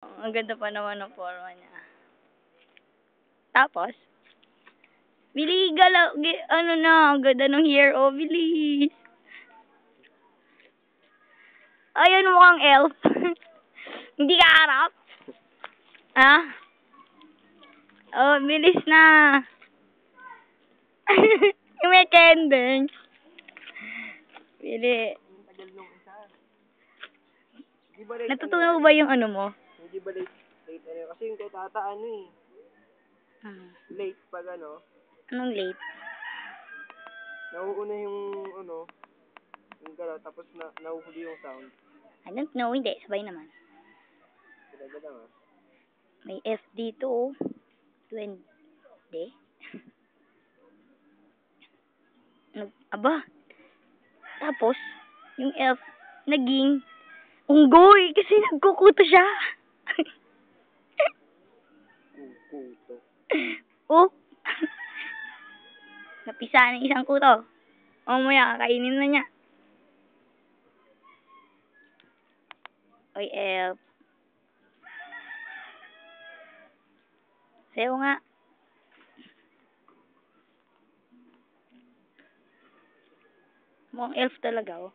Ang ganda pa naman ng forma niya. Tapos, Bili, galaw, ano na, ang ganda ng hair, oh, bilis. Ayun, mukhang elf. Hindi ka harap? Ah? Oh, bilis na. Yung may kending. Bili. Natutunan mo ba yung ano mo? Hindi ba late ano? Kasi yung kay tata ano eh. Late pag ano. Anong late? Nauuna yung ano. Yung galaw tapos nahuhuli yung sound. I don't know, hindi. Sabay naman. Talaga lang ah. May F dito, oh. Hindi. Aba. Tapos, yung F, naging unggoy kasi nagkukuto siya. Kuto. Oh. Napisa ng isang kuto. Mamaya, kakainin na niya. Oy, F. Sayo nga. Mukhang elf talaga, oh.